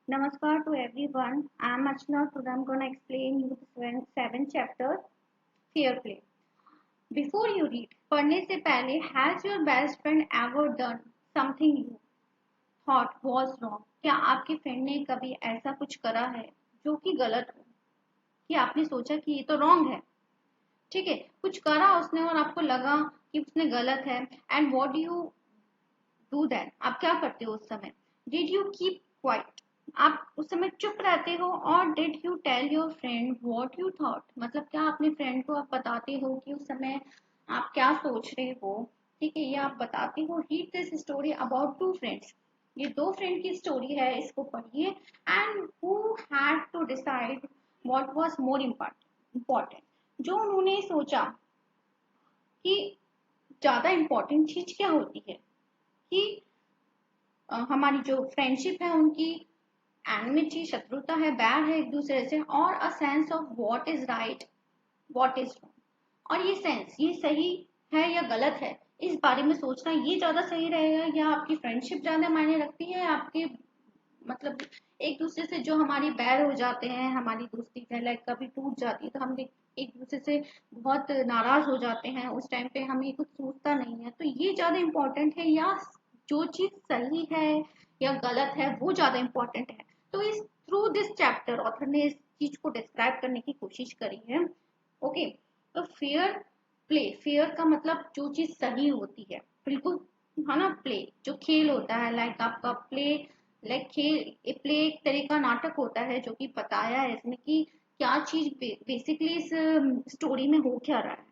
Namaskar to everyone. I'm Achna. Today I'm gonna explain you the seventh chapter, Fair Play. Before you read, पढ़ने से पहले has your best friend ever done something you thought was wrong? क्या आपके friend ने कभी ऐसा कुछ करा है जो कि गलत हो, कि आपने सोचा कि ये तो रॉन्ग है, ठीक है, कुछ करा उसने और आपको लगा कि उसने गलत है, and what do you do that, आप क्या करते हो उस समय? डिड यू कीप क्वाइट, आप उस समय चुप रहते हो, और did you tell your friend what you thought, मतलब क्या अपने फ्रेंड को आप बताते हो कि उस समय आप क्या सोच रहे हो, ठीक है, ये आप बताते हो। Read this story about two friends, ये दो फ्रेंड की स्टोरी है, इसको पढ़िए। And who had to decide what was more important, जो उन्होंने सोचा कि ज्यादा इम्पोर्टेंट चीज क्या होती है, कि हमारी जो फ्रेंडशिप है उनकी एनिमिटी, शत्रुता है, बैर है एक दूसरे से, और a sense of what is right what is wrong, और ये सेंस, ये सही है या गलत है, इस बारे में सोचना, ये ज्यादा सही रहेगा, या आपकी फ्रेंडशिप ज्यादा मायने रखती है, आपके मतलब एक दूसरे से जो हमारी बैर हो जाते हैं, हमारी दोस्ती है लाइक कभी टूट जाती है, तो हम एक दूसरे से बहुत नाराज हो जाते हैं, उस टाइम पे हमें कुछ सोचता नहीं है, तो ये ज्यादा इम्पोर्टेंट है, या जो चीज सही है या गलत है वो ज्यादा इम्पोर्टेंट है। तो इस थ्रू दिस चैप्टर ऑथर ने इस चीज को डिस्क्राइब करने की कोशिश करी है। ओके, तो फेयर प्ले, फेयर का मतलब जो चीज सही होती है, बिल्कुल, है ना, प्ले जो खेल होता है, लाइक आपका प्ले, लाइक खेल, प्ले एक तरह का नाटक होता है जो कि बताया है इसमें कि क्या चीज बेसिकली इस स्टोरी में हो क्या रहा है।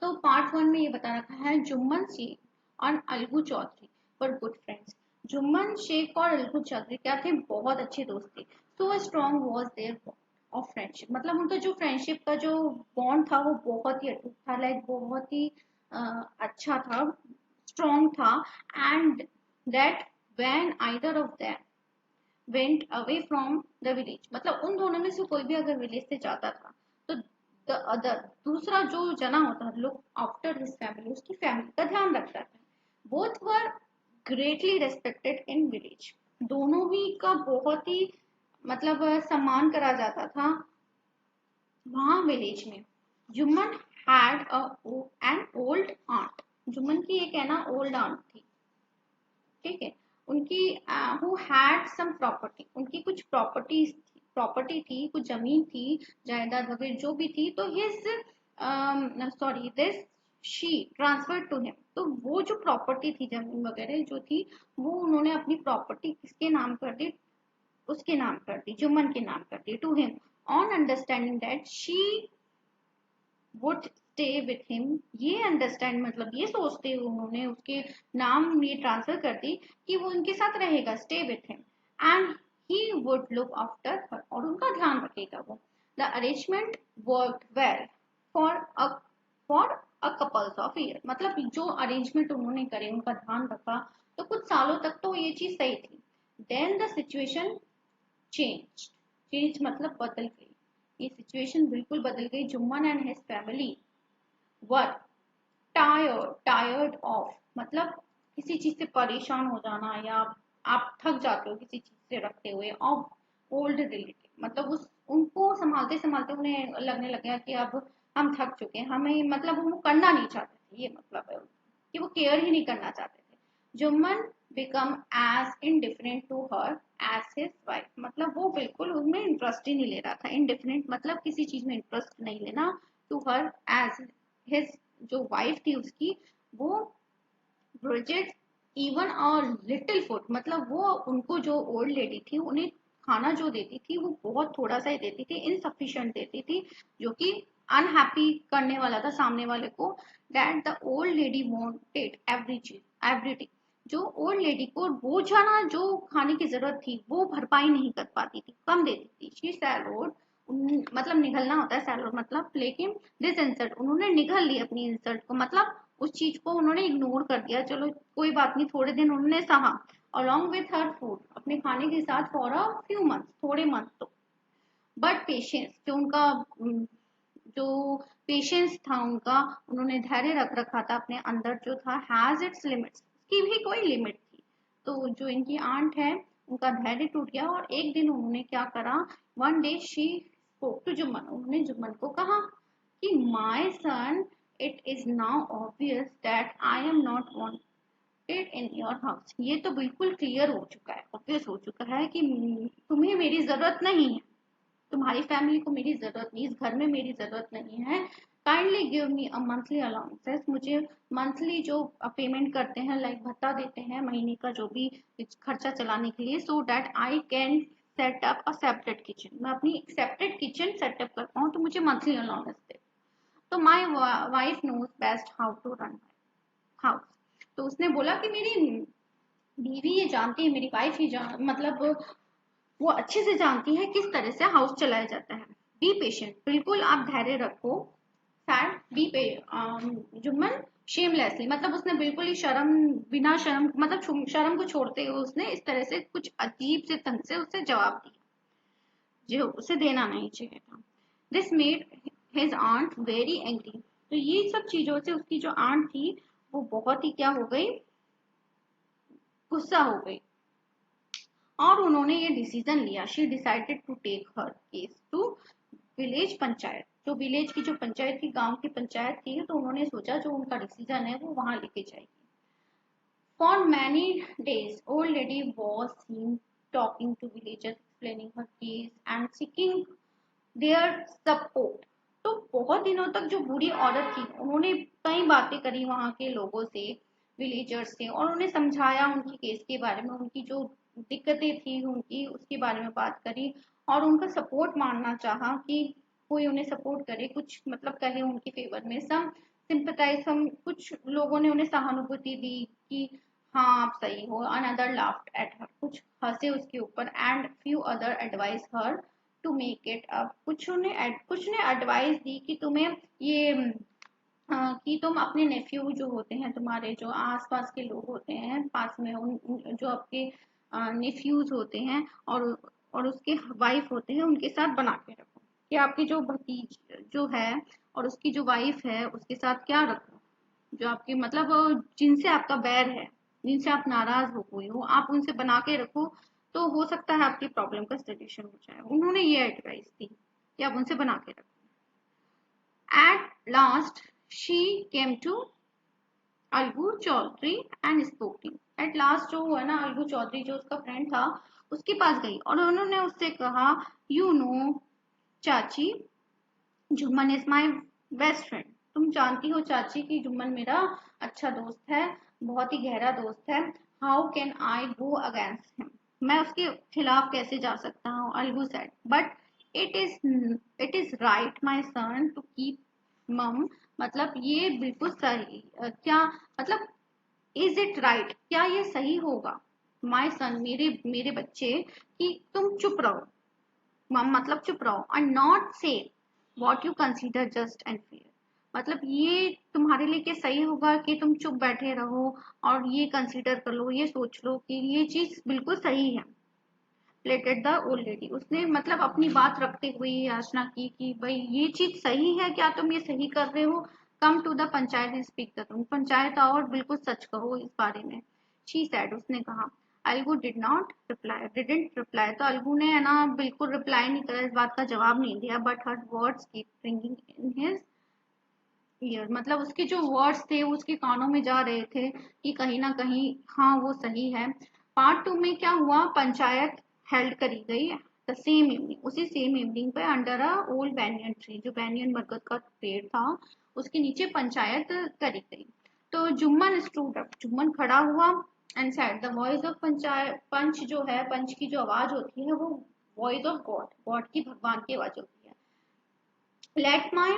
तो पार्ट वन में ये बता रखा है, जुम्मन शेख और Algu Chaudhary were good friends. Jumman Sheikh और अलगू चौधरी क्या थे, बहुत अच्छे दोस्त थे। So strong was their of friendship, मतलब उनका जो फ्रेंडशिप का जो बॉन्ड था वो बहुत ही अटूट था, लाइक बहुत ही अच्छा था, स्ट्रॉन्ग था। And that when either of them went away from the village, मतलब उन दोनों में से कोई भी अगर विलेज से जाता था, तो द अदर, दूसरा जो जना होता था, लुक आफ्टर हिज फैमिली, उसकी फैमिली का ध्यान रखता था। Both were greatly respected in village, दोनों ही का बहुत ही मतलब सम्मान करा जाता था वहां विलेज में। Jumman had an old aunt, Jumman की एक है ना ओल्ड आंट थी, ठीक है, उनकी हु हैड सम प्रॉपर्टी, उनकी कुछ प्रॉपर्टी थी, कुछ जमीन थी, जायदाद वगैरह जो भी थी, तो his sorry this she transfer to him, तो वो जो प्रॉपर्टी थी, जमीन वगैरह जो थी, वो उन्होंने अपनी प्रॉपर्टी किसके नाम कर दी, उसके नाम कर दी, जुम्मन के नाम कर दी, to him, on understanding that she would stay with him, ये अंडरस्टैंड मतलब ये सोचते हुए उन्होंने उसके नाम ये ट्रांसफर कर दी कि वो उनके साथ रहेगा, stay with him, and he would look after her, और उनका ध्यान रखेगा वो। The arrangement work well for a for a couples of year, मतलब जो अरेंजमेंट उन्होंने करे, उनका ध्यान रखा, तो कुछ सालों तक तो ये चीज सही थी। Then the situation change, change मतलब बदल गई, ये सिचुएशन बिल्कुल बदल गई। Jumman and his family were tired of, मतलब किसी चीज से परेशान हो जाना, या आप थक जाते हो किसी चीज से रखते हुए, ऑफ ओल्ड रिलेटिव, मतलब उस उनको संभालते संभालते उन्हें लगने लग गया कि अब हम थक चुके हैं, हमें मतलब वो करना नहीं चाहते थे, ये मतलब है कि वो केयर ही नहीं करना चाहते थे। Jumman become as indifferent to her as his wife, मतलब वो बिल्कुल उनमें इंटरेस्ट ही नहीं ले रहा था, इनडिफरेंट मतलब किसी चीज में इंटरेस्ट नहीं लेना, टू हर एज हिज, जो वाइफ थी उसकी, वो ब्रिजेट इवन और लिटिल फूड, मतलब वो उनको जो ओल्ड लेडी थी उन्हें खाना जो देती थी वो बहुत थोड़ा सा ही देती थी, इनसफिशिएंट देती थी, जो कि अनहैप्पी करने वाला था सामने वाले को। That the old lady wanted every चीज एवरीथिंग, जो ओल्ड लेडी को रोजाना जो खाने की जरूरत थी वो भरपाई नहीं कर पाती थी, कम देती थी। शी सैलोड, मतलब निगलना होता है सैलोड मतलब, लेकिन दिस इंसल्ट, उन्होंने निगल ली अपनी इंसल्ट को, मतलब उस चीज को उन्होंने इग्नोर कर दिया, चलो कोई बात नहीं, थोड़े दिन उन्होंने सहा, along with her food, अपने खाने के साथ फॉर अ फ्यू मंथ्स, थोड़े मंथ तो। बट पेशेंस, जो उनका जो पेशेंस था उनका, उन्होंने धैर्य रख रखा था अपने अंदर जो था, हैज इट्स लिमिट्स, की भी कोई लिमिट थी। तो जो इनकी आंट है उनका धैर्य टूट गया और एक दिन उन्होंने क्या करा, one day she spoke to Jumman, उन्होंने जुम्मन को कहा कि my son, it is now obvious that I am not wanted in your house. ये तो बिल्कुल क्लियर हो चुका है, ऑब्वियस हो चुका है कि तुम्हें मेरी जरूरत नहीं है, तुम्हारी फैमिली को मेरी जरूरत नहीं, इस घर में मेरी जरूरत नहीं है। Kindly give me a monthly allowances, मुझे मंथली जो पेमेंट करते हैं, लाइक भत्ता देते हैं महीने का जो भी खर्चा चलाने के लिए, so that I can set up a separate kitchen, मैं अपनी सेपरेट किचन सेटअप कर पाऊँ, तो मुझे मंथली अलाउंस दे। तो my wife knows best how to run house. तो उसने बोला कि मेरी बीवी ये जानती है, मेरी वाइफ ये मतलब वो अच्छे से जानती है किस तरह से हाउस चलाया जाता है। बी पेशेंट, बिल्कुल आप धैर्य रखो। सैड बी पे जुम्मन शेमलेसली, मतलब उसने बिल्कुल ही शर्म, बिना शर्म, मतलब शर्म को छोड़ते हुए उसने इस तरह से कुछ अजीब से ढंग से उससे जवाब दिया जो उसे देना नहीं चाहिए था। This made his aunt very angry. तो ये सब चीजों से उसकी जो आंट थी वो बहुत ही क्या हो गई, गुस्सा हो गई, और उन्होंने ये डिसीजन लिया, she decided to take her case to village panchayat. जो विलेज की जो पंचायत थी, गांव की पंचायत थी, तो उन्होंने सोचा जो उनका डिसीजन है वो वहां लेके जाएगी। For many days old lady was seen talking to villagers, explaining her case and seeking their support. तो बहुत दिनों तक जो बूढ़ी औरत थी, उन्होंने कई बातें करी वहां के लोगों से, विलेजर्स से, और उन्हें समझाया उनकी केस के बारे में, उनकी जो दिक्कतें थी उनकी उसके बारे में बात करी, और उनका सपोर्ट मांगना चाहा कि कोई उन्हें सपोर्ट करे, कुछ मतलब कहे उनके फेवर में। सम सिंपथाइज, हम कुछ लोगों ने उन्हें सहानुभूति दी कि हाँ आप सही हो। अनदर लाफ्ड एट हर, कुछ हंसे उसके ऊपर, and few other advice her to make it up, कुछ ने एडवाइस दी कि तुम्हें ये कि तुम अपने नेफ्यू जो होते हैं, तुम्हारे जो आसपास के लोग होते हैं पास में, जो आपके नेफ्यूज होते हैं और उसके वाइफ होते हैं, उनके साथ बना के रखो, कि आपकी जो भतीज जो है और उसकी जो वाइफ है उसके साथ क्या रखो, जो आपकी मतलब जिनसे आपका बैर है, जिनसे आप नाराज हो कोई हो, आप उनसे बना के रखो, तो हो सकता है आपकी प्रॉब्लम का सोल्यूशन हो जाए। उन्होंने ये एडवाइस दी कि आप उनसे बना के रखो। At last she came to Algu Chaudhary and speaking. At last जो हुआ ना, अलगू चौधरी जो उसका फ्रेंड था उसके पास गई और उन्होंने उससे कहा, यू नो चाची, Jumman is my best friend. तुम जानती हो चाची कि जुम्मन मेरा अच्छा दोस्त है, बहुत ही गहरा दोस्त है। How can I go against him, मैं उसके खिलाफ कैसे जा सकता हूँ। Algu said, but it is right my son to keep mum, मतलब ये बिल्कुल सही, क्या मतलब, इज इट राइट, क्या ये सही होगा, माई सन, मेरे मेरे बच्चे, कि तुम चुप रहो, मम मतलब चुप रहो, एंड नॉट से what you consider just and fair, मतलब ये तुम्हारे लिए क्या सही होगा कि तुम चुप बैठे रहो और ये कंसिडर कर लो, ये सोच लो कि ये चीज बिल्कुल सही है। प्लेटेड द ओल्ड लेडी, उसने मतलब अपनी बात रखते हुए याचना की कि भाई ये चीज सही है, क्या तुम ये सही कर रहे हो। Come to the panchayat and speak the, तुम पंचायत आओ और बिल्कुल सच कहो इस बारे में। शी सैड, उसने कहा। अलगू डिडेंट रिप्लाई, तो अलगू ने है ना बिल्कुल रिप्लाई नहीं करा, इस बात का जवाब नहीं दिया, but her words keep ringing in his year, मतलब उसके जो वर्ड्स थे वो उसके कानों में जा रहे थे कि कहीं ना कहीं हाँ वो सही है। पार्ट टू में क्या हुआ, पंचायत हेल्ड करी गई द सेम इवनिंग, उसी सेम इवनिंग पे under a old banyan tree, जो बैनियन बरगद का पेड़ था उसके नीचे पंचायत करी गई। तो जुम्मन स्टूड अप, जुम्मन खड़ा हुआ, and said, the voice of panchayat, पंच जो है, पंच की जो आवाज होती है वो वॉइस ऑफ गॉड, गॉड की, भगवान की आवाज होती है। Let my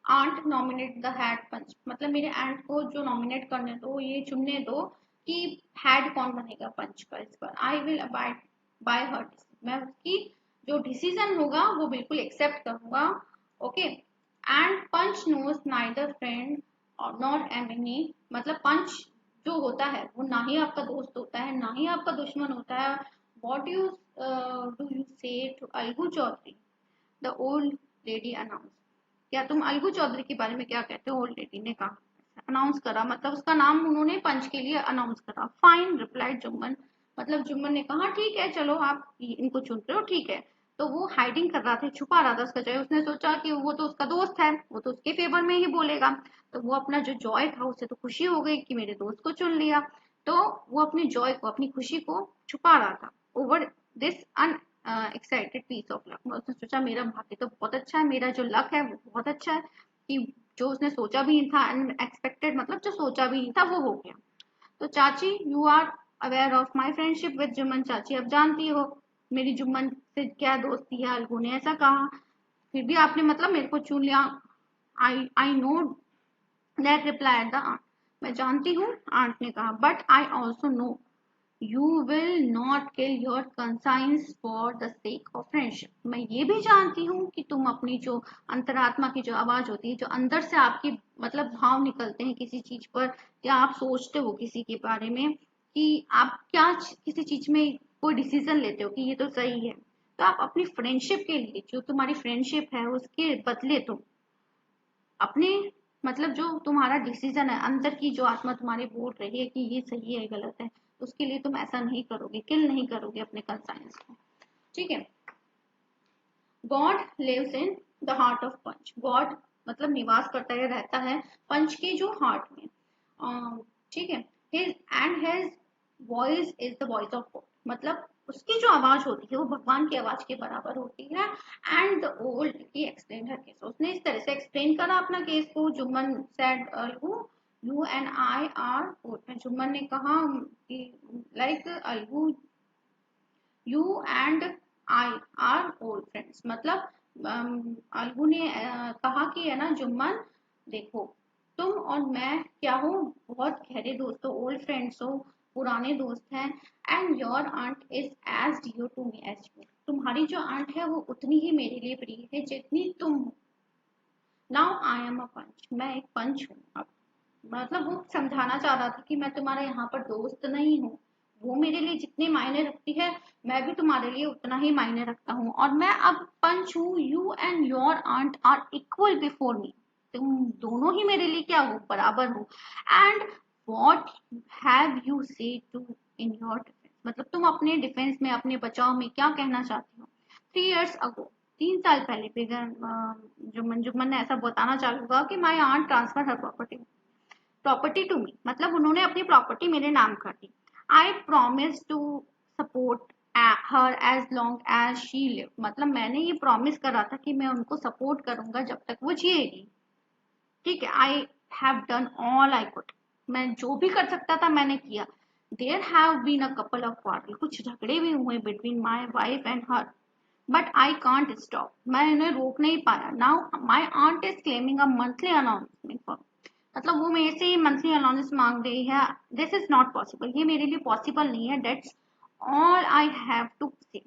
aunt nominate the head panch, मतलब मेरे आंट को जो नॉमिनेट करने दो, ये चुनने दो कि हेड कौन बनेगा पंच का इस बार। I will abide by her, मैं उसकी जो डिसीजन होगा वो बिल्कुल एक्सेप्ट करूंगा। Okay, and panch knows neither friend और नॉट एनिमी, मतलब पंच जो होता है वो ना ही आपका दोस्त होता है ना ही आपका दुश्मन होता है। वॉट यू डू यू से to Algu Chaudhary, the old lady announce, क्या तुम अलगू चौधरी के बारे में क्या कहते हो, ओल्ड लेडी ने कहा। अनाउंस करा, मतलब उसका नाम उन्होंने पंच के लिए अनाउंस करा। फाइन, रिप्लाइड जुम्मन, मतलब जुम्मन ने कहा ठीक है चलो आप इनको चुन रहे हो ठीक है। तो वो हाइडिंग कर रहा था, छुपा रहा था उसका जॉय। उसने सोचा कि वो तो उसका दोस्त है, वो तो उसके फेवर में ही बोलेगा। तो वो अपना जो जॉय था उसे तो खुशी हो गई कि मेरे दोस्त को चुन लिया। तो वो अपने जॉय को, अपनी खुशी को छुपा रहा था over this un excited piece of luck. उसने सोचा मेरा भाग्य तो बहुत अच्छा है, मेरा जो लक है वो बहुत अच्छा है कि जो उसने सोचा भी नहीं था अनएक्सपेक्टेड, मतलब जो सोचा भी नहीं था वो हो गया। तो चाची you are aware of my friendship with Jumman. चाची अब जानती हो मेरी जुम्मन से क्या दोस्ती है। अलगू ने ऐसा कहा, फिर भी आपने मतलब मेरे को चुन लिया। I know that replied the aunt. मैं जानती हूँ, आंट ने कहा, but I also know you will not kill your conscience for the sake of friendship. मैं ये भी जानती हूँ कि तुम अपनी जो अंतरात्मा की जो आवाज होती है, जो अंदर से आपकी मतलब भाव निकलते हैं किसी चीज पर, या आप सोचते हो किसी के बारे में कि आप क्या किसी चीज में कोई डिसीजन लेते हो कि ये तो सही है, तो आप अपनी फ्रेंडशिप के लिए, जो तुम्हारी फ्रेंडशिप है उसके बदले तुम अपने मतलब जो तुम्हारा डिसीजन है, अंदर की जो आत्मा तुम्हारी बोल रही है कि ये सही है गलत है, उसके लिए तुम ऐसा नहीं करोगे, किल नहीं करोगे अपने कंसाइंस को। ठीक है। God lives in the heart of panch. God मतलब निवास करता है, रहता है पंच के जो हार्ट में। ठीक है। His and his voice is the voice of God. मतलब उसकी जो आवाज होती है वो भगवान की आवाज के बराबर होती है। And the old he explain her case. उसने इस तरह से एक्सप्लेन करा अपना केस को। Jumman said Algu you and I R old. Jumman ने कहा कि like Algu you and I R old friends. मतलब अलगू ने कहा कि है ना जुम्मन, देखो तुम और मैं क्या हो, बहुत गहरे दोस्त हो, ओल्ड फ्रेंड्स हो, पुराने दोस्त हैं। And your aunt is as dear to me as you. तुम्हारी जो आंट है वो उतनी ही मेरे लिए प्रिय है जितनी तुम हो। नाउ आई एम अ पंच। मैं एक पंच हूँ अब। मतलब वो समझाना चाह रहा था कि मैं तुम्हारा यहाँ पर दोस्त नहीं हूँ। वो मेरे लिए जितने मायने रखती है, मैं भी तुम्हारे लिए उतना ही मायने रखता हूँ। और मैं अब पंच हूँ। You and your aunt are equal before me. तुम दोनों ही मेरे लिए क्या हो, बराबर हो। एंड वॉट हैव यू से टू इन योर डिफेंस। मतलब तुम अपने डिफेंस में, अपने बचाव में क्या कहना चाहती हो। 3 years ago, 3 साल पहले जुम्मन जुम्मन ने ऐसा बताना चालू हुआ कि my aunt transfer her property to me. मतलब उन्होंने अपनी प्रॉपर्टी मेरे नाम कर दी। I promise to support her as long as she live. मतलब मैंने ये प्रॉमिस करा था कि मैं उनको सपोर्ट करूंगा जब तक वो जिएगी। ठीक है। I have done all I could. मैं जो भी कर सकता था मैंने किया। There have been a couple of quarrel. कुछ झगड़े भी हुए between my wife and her, but I can't stop. मैं इन्हें रोक नहीं पाया। Now my aunt is claiming a monthly announcement for. मतलब वो मेरे से मंथली अलाउंस मांग रही है। This is not possible. ये मेरे लिए पॉसिबल नहीं है। That's all I have to say.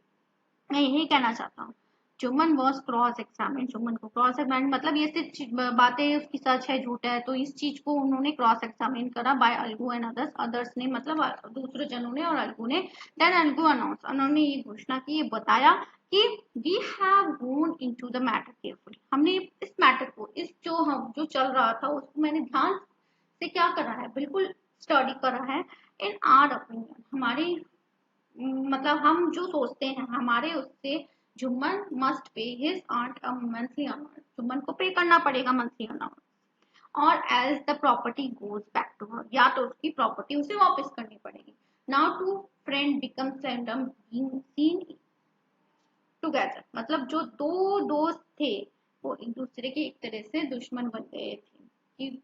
मैं यही कहना चाहता हूँ। Jumman was cross examine. Jumman को क्रॉस एग्जामिन मतलब ये सिर्फ बातें उसकी सच है झूठ है, तो इस चीज को उन्होंने क्रॉस एग्जामिन करा by Algu and others. Others ने मतलब दूसरे जनों ने और अलगू ने। देन अलगू अनाउंस, उन्होंने ये घोषणा की, ये बताया कि we have gone into the matter carefully. हमने इस मैटर को, इस जो हम जो चल रहा था उसको मैंने ध्यान से क्या करा है, बिल्कुल स्टडी करा है। इन आर ओपिनियन, हमारी मतलब हम जो सोचते हैं हमारे उससे, Jumman must pay his aunt a monthly amount. Jumman को पे करना पड़ेगा मंथली अमाउंट। और as the property goes back to her, या तो उसकी प्रॉपर्टी उसे वापस करनी पड़ेगी। Now two friend become random seen together. मतलब जो दो दोस्त थे वो एक दूसरे के एक तरह से दुश्मन बन गए थे कि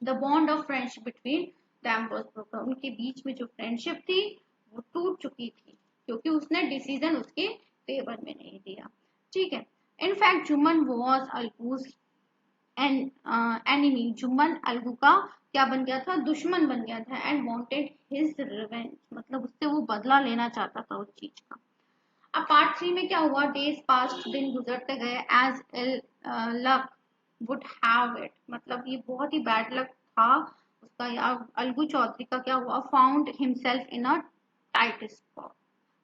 the bond of friendship between them was broken. उनके बीच में जो फ्रेंडशिप थी वो टूट चुकी थी क्योंकि उसने डिसीजन उसके फेवर में नहीं दिया। ठीक है। In fact Jumman was Algu's an enemy. Jumman Algu का क्या बन गया था, दुश्मन बन गया था। एंड वांटेड हिज रिवेंज, मतलब उससे वो बदला लेना चाहता था उस चीज का। अब पार्ट 3 में क्या हुआ, डेज पास्ट, दिन गुजरते गए। As ill luck would have it, मतलब ये बहुत ही बैड लक था उसका। या अलगू चौधरी का क्या हुआ, found himself in a tight spot.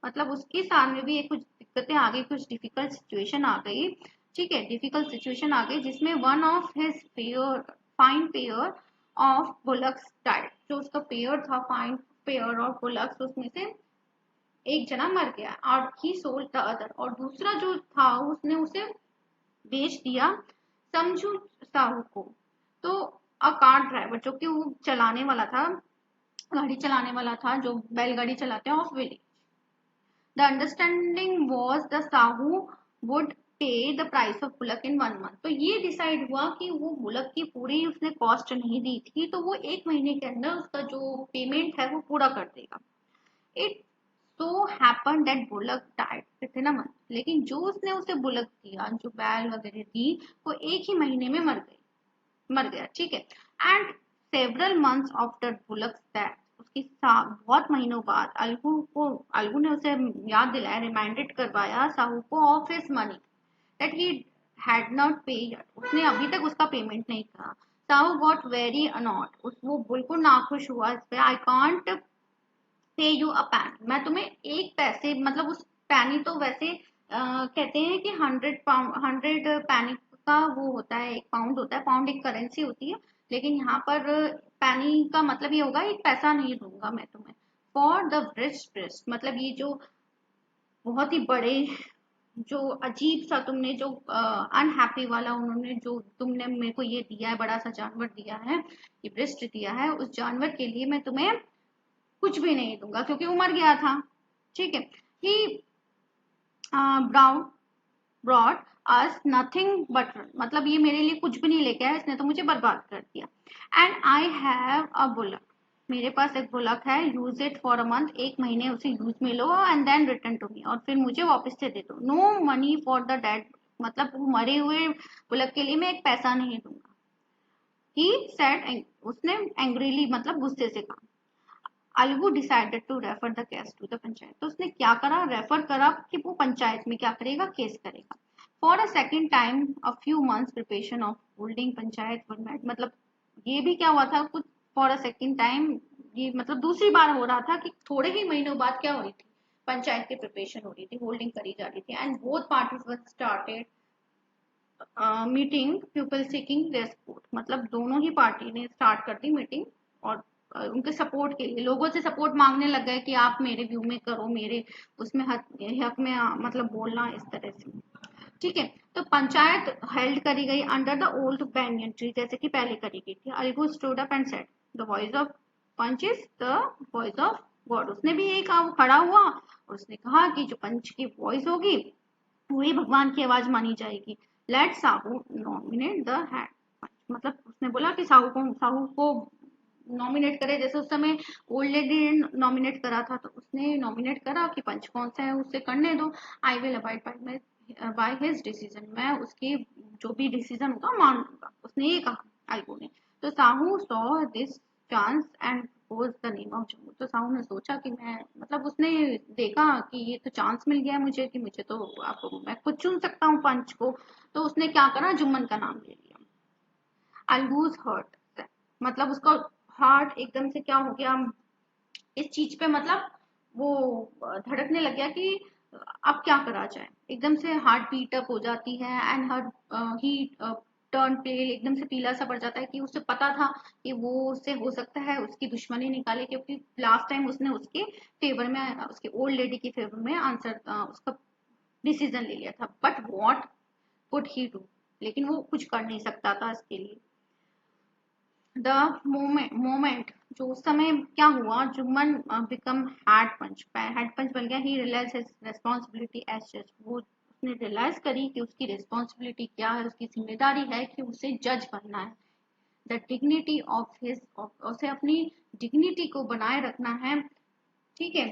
मतलब उसके सामने भी एक कुछ दिक्कतें आ गई, कुछ डिफिकल्ट सिचुएशन आ गई। ठीक है। डिफिकल्ट सिचुएशन आ गई जिसमें one of his pair, fine pair of bullocks died. जो उसका पेयर था फाइन पेयर ऑफ बुलक्स, उसमें से एक जना मर गया और ही सोल्ड द अदर, और दूसरा जो था उसने उसे बेच दिया समझू साहू को। तो अ कार ड्राइवर, जो कि वो चलाने वाला था, गाड़ी चलाने वाला था, जो बैलगाड़ी चलाते हैं, of village. The understanding was the Sahu would pay the price of bullock in 1 month. तो ये डिसाइड हुआ कि वो बुलक की पूरी उसने कॉस्ट नहीं दी थी, तो वो 1 महीने के अंदर उसका जो पेमेंट है वो पूरा कर देगा। It so happen that bullock died with in a month. लेकिन जो उसने उसे बुलक दिया, जो बैल वगैरह दी, वो एक ही महीने में मर गया, ठीक है। And several months after bullocks death, उसकी बहुत महीनों बाद अलगू ने उसे याद दिलाया, रिमाइंडेड करवाया साहू को of his money that he had not paid, उसने अभी तक उसका पेमेंट नहीं करा। साहू गॉट वेरी अनॉट, वो बिल्कुल नाखुश हुआ इस पे। आई कांट पे यू अ पैनी, मैं तुम्हें एक पैसे, मतलब उस पैनी तो वैसे कहते हैं कि 100 पाउंड, 100 पैनी का वो होता है, 1 पाउंड होता है, पाउंड एक करेंसी होती है, लेकिन यहाँ पर पैनी का मतलब ये होगा एक पैसा नहीं दूंगा मैं तुम्हें। फॉर द रिच ब्रेस्ट, मतलब ये जो बहुत ही बड़े, जो अजीब सा तुमने जो अनहैप्पी वाला उन्होंने जो तुमने मेरे को ये दिया है, बड़ा सा जानवर दिया है, ये ब्रेस्ट दिया है, उस जानवर के लिए मैं तुम्हें कुछ भी नहीं दूंगा, क्योंकि वो मर गया था, ठीक है। He brown brought us nothing but, मतलब ये मेरे लिए कुछ भी नहीं लेके आया, इसने तो मुझे बर्बाद कर दिया। And I have a bullock, मेरे पास एक बुलक है, use it for a month, 1 महीने उसे यूज में लो, and then return to me, और फिर मुझे वापस से दे दो। No money for the dead, मतलब वो मरे हुए बुलक के लिए मैं एक पैसा नहीं दूंगा। ही सेड, उसने एंग्रीली, मतलब गुस्से से कहा। Algu decided to refer the case to the panchayat, तो उसने क्या करा, रेफर करा कि वो पंचायत में क्या करेगा, केस करेगा। For a second time a few months preparation of holding panchayat were made, मतलब ये भी क्या हुआ था कुछ, फॉर अ सेकेंड टाइम, ये मतलब दूसरी बार हो रहा था कि थोड़े ही महीनों बाद क्या हो रही थी, पंचायत की प्रिपरेशन हो रही थी, होल्डिंग करी जा रही थी। And both parties were started meeting people seeking their support, मतलब दोनों ही पार्टी ने स्टार्ट कर दी मीटिंग, और उनके सपोर्ट के लिए लोगों से सपोर्ट मांगने लग गए कि आप मेरे व्यू में करो, मेरे उसमें हक में मतलब बोलना, इस तरह से, ठीक है। तो पंचायत हेल्ड करी गई under the old banyan tree, जैसे कि पहले करी गई थी। Algu stood up and said the voice of panch is the voice of God, उसने भी यही कहा, वो खड़ा हुआ और उसने कहा कि जो पंच की वॉइस होगी वही भगवान की आवाज मानी जाएगी। Let Sahu nominate the head panch, मतलब उसने बोला कि साहू को नॉमिनेट करे, जैसे उस समय ओल्ड लेडी ने नॉमिनेट करा था, तो उसने नॉमिनेट करा कि पंच कौन सा है उसे करने दो। आई will abide by his decision, मैं उसकी जो भी डिसीजन होगा मान लूंगा, उसने ये कहा अलगू ने। तो Sahu saw this chance and was the name of Jammu, तो साहू ने सोचा कि मैं, मतलब उसने देखा कि ये तो चांस मिल गया है मुझे, कि मुझे तो आप, मैं खुद चुन सकता हूँ पंच को, तो उसने क्या करा, जुम्मन का नाम ले लिया। अलगूज हर्ट, मतलब उसका हार्ट एकदम से क्या हो गया इस चीज पे, मतलब वो धड़कने लग गया कि अब क्या करा जाए, एकदम से हार्ट बीट अप हो जाती है, एंड हर ही टर्न पेल, एकदम से पीला सा पड़ जाता है, कि उसे पता था कि वो उससे हो सकता है उसकी दुश्मनी निकाले, क्योंकि लास्ट टाइम उसने उसके फेवर में, उसके ओल्ड लेडी के फेवर में आंसर, उसका डिसीजन ले लिया था। But what could he do, लेकिन वो कुछ कर नहीं सकता था इसके लिए। द मोमेंट, जो उस समय क्या हुआ, जुम्मन बिकम हेड पंच बन गया। ही रियलाइज हिज रिस्पॉन्सिबिलिटी एज जज, वो उसने रियलाइज करी कि उसकी रिस्पॉन्सिबिलिटी क्या है, उसकी जिम्मेदारी है कि उसे जज बनना है। द डिग्निटी ऑफ हिज, उसे अपनी डिग्निटी को बनाए रखना है, ठीक है।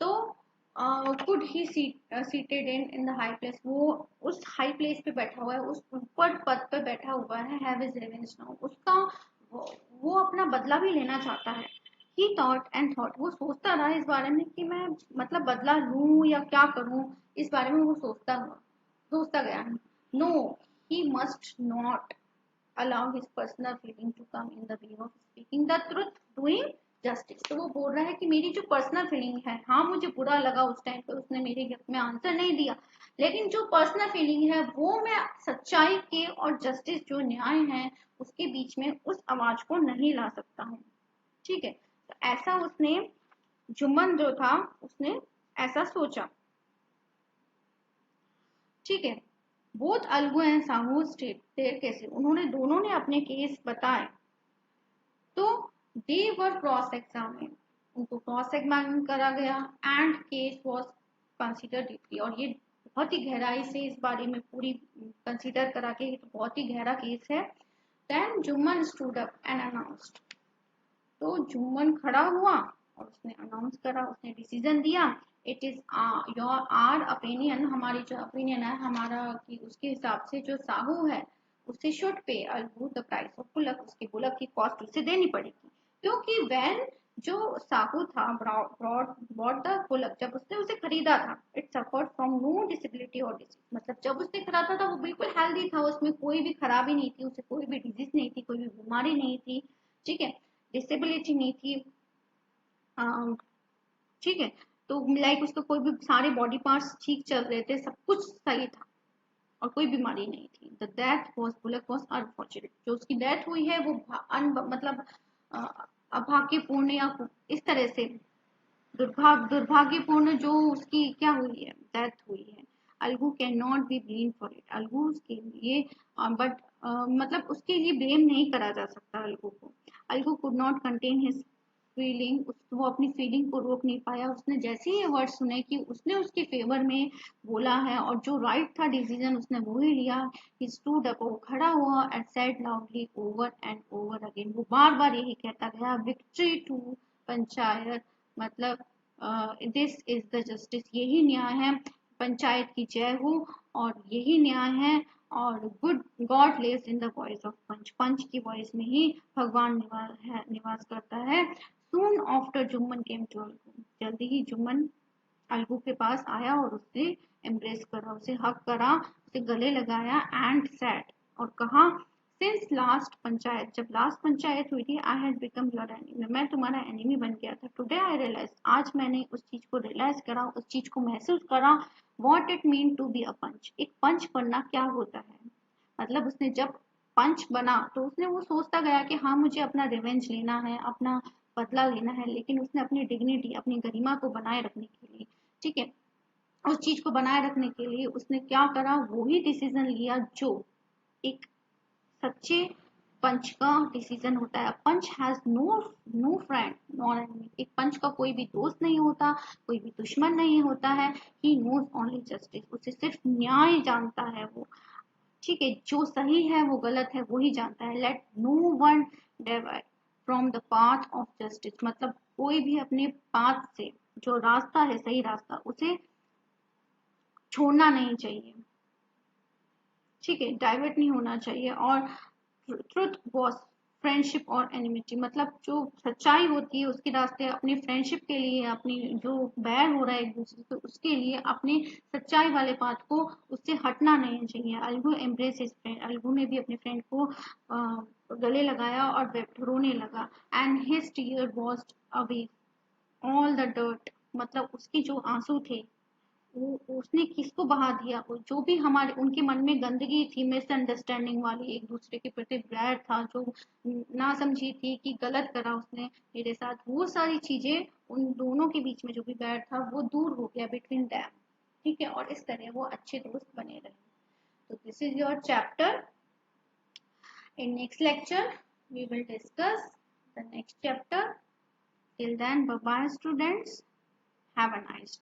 तो could he seated in the high place, वो उस हाई प्लेस पे बैठा हुआ है, उस ऊपर पद पे बैठा हुआ है, हैव हिज रिवेंज नाउ, उसका वो अपना बदला भी लेना चाहता है। ही थॉट एंड थॉट, वो सोचता रहा इस बारे में कि मैं मतलब बदला लूं या क्या करूं, इस बारे में वो सोचता गया। No, he must not allow his personal feeling to come in the way of speaking the truth, doing justice। तो वो बोल रहा है कि मेरी जो पर्सनल फीलिंग है, हाँ मुझे बुरा लगा उस टाइम पे उसने मेरे गिफ्ट में आंसर नहीं दिया, लेकिन जो पर्सनल फीलिंग है वो मैं सच्चाई के और जस्टिस जो न्याय है उसके बीच में उस आवाज को नहीं ला सकता हूँ, ठीक है। तो ऐसा उसने जुम्मन जो था उसने ऐसा सोचा। ठीक है, both Algu and Sahu state their cases, उन्होंने दोनों ने अपने केस बताए। तो दे वर क्रॉस एग्जामिन, उनको क्रॉस एग्जामिन करा गया and case was consider deeply, और ये बहुत ही गहराई से इस बारे में पूरी कंसीडर करा के, तो बहुत ही गहरा केस है। Then Jumman stood up and announced, तो जुम्मन खड़ा हुआ और उसने अनाउंस करा, उसने डिसीजन दिया, it is your our opinion, हमारी जो ओपिनियन है हमारा, कि उसके हिसाब से जो साहू है उसे should pay Algu the price of bullock, उसकी बुलक की कॉस्ट उसे देनी पड़ेगी। क्योंकि वैन जो साहू था ब्रॉड द बुलक, जब उसने उसे खरीदा था, it suffered from no disability और डिजीज, मतलब जब उसने खरीदा था वो बिल्कुल हेल्दी था, उसमें कोई भी खराबी नहीं थी, उसे कोई भी डिजीज नहीं थी, कोई भी बीमारी नहीं थी। ठीक है, डिसेबिलिटी नहीं थी। ठीक है, तो लाइक उसका कोई भी सारे बॉडी पार्ट्स ठीक चल रहे थे, सब कुछ सही था और कोई बीमारी नहीं थी। The death was bullock was unfortunate, जो उसकी डेथ हुई है वो मतलब अभाग्यपूर्ण, या इस तरह से दुर्भाग्यपूर्ण जो उसकी क्या हुई है, डेथ हुई है। Algu can not be blame for it, Algu उसके लिए बट मतलब उसके लिए ब्लेम नहीं करा जा सकता अलगू को। Algu could not contain his feeling, वो अपनी फीलिंग को रोक नहीं पाया। उसने जैसे ही ये वर्ड सुने कि उसने उसके फेवर में बोला है और जो राइट था डिसीजन उसने वो ही लिया, ही स्टूड अप, वो खड़ा हुआ and said loudly over and over again, वो बार बार यही कहता गया, विक्ट्री टू पंचायत, मतलब दिस इज द जस्टिस, यही न्याय है, पंचायत की जय हो, और यही न्याय है, और good God lives in the voice of panch, पंच की वॉइस में ही भगवान निवास करता है। Soon after Jumman came to Algu, जल्दी ही जुम्मन अलगू के पास आया और उससे एम्ब्रेस करा, उसे हक करा, उसे गले लगाया एंड सेड, और कहा, सिंस लास्ट पंचायत, जब लास्ट पंचायत हुई थी, I had become your enemy, मैं तुम्हारा एनिमी बन गया था। टुडे आई रियलाइज, आज मैंने उस चीज को रियलाइज करा, उस चीज को महसूस करा, what it mean to be a panch, एक पंच बनना क्या होता है। मतलब उसने जब पंच बना तो उसने वो सोचता गया कि हाँ मुझे अपना रिवेंज लेना है, अपना बदला लेना है, लेकिन उसने अपनी डिग्निटी, अपनी गरिमा को बनाए रखने के लिए, ठीक है, उस चीज को बनाए रखने के लिए उसने क्या करा, वो ही डिसीजन लिया जो एक सच्चे पंच का डिसीजन होता है। Panch has no no friend nor enemy, एक पंच का कोई भी दोस्त नहीं होता, कोई भी दुश्मन नहीं होता है। ही नोज ओनली जस्टिस, उसे सिर्फ न्याय जानता है वो। ठीक है, जो सही है वो गलत है वो ही जानता है। Let no one deviate from the path of justice, मतलब कोई भी अपने पाथ से, जो रास्ता है सही रास्ता, उसे छोड़ना नहीं चाहिए। ठीक है, डाइवर्ट नहीं होना चाहिए। और ट्रुथ वॉज फ्रेंडशिप और एनिमिटी, मतलब जो सच्चाई होती है उसके रास्ते, अपनी फ्रेंडशिप के लिए, अपनी जो बैर हो रहा है एक दूसरे से उसके लिए, अपने सच्चाई वाले पाथ को, उससे हटना नहीं चाहिए। Algu embrace his friend, Algu ने भी अपने फ्रेंड को गले लगाया और रोने लगा। And his tear washed away all the dirt, मतलब उसके जो आंसू थे वो उसने किसको बहा दिया, वो जो भी हमारे उनके मन में गंदगी थी, मिसअंडरस्टैंडिंग वाली, एक दूसरे के प्रति बैर था, जो ना समझी थी कि गलत करा उसने मेरे साथ, वो सारी चीजें उन दोनों के बीच में जो भी बैर था वो दूर हो गया बिटवीन दैम। ठीक है, और इस तरह वो अच्छे दोस्त बने रहे। तो this is your chapter. In next lecture we will discuss the next chapter. Till then, bye bye students, have a nice day.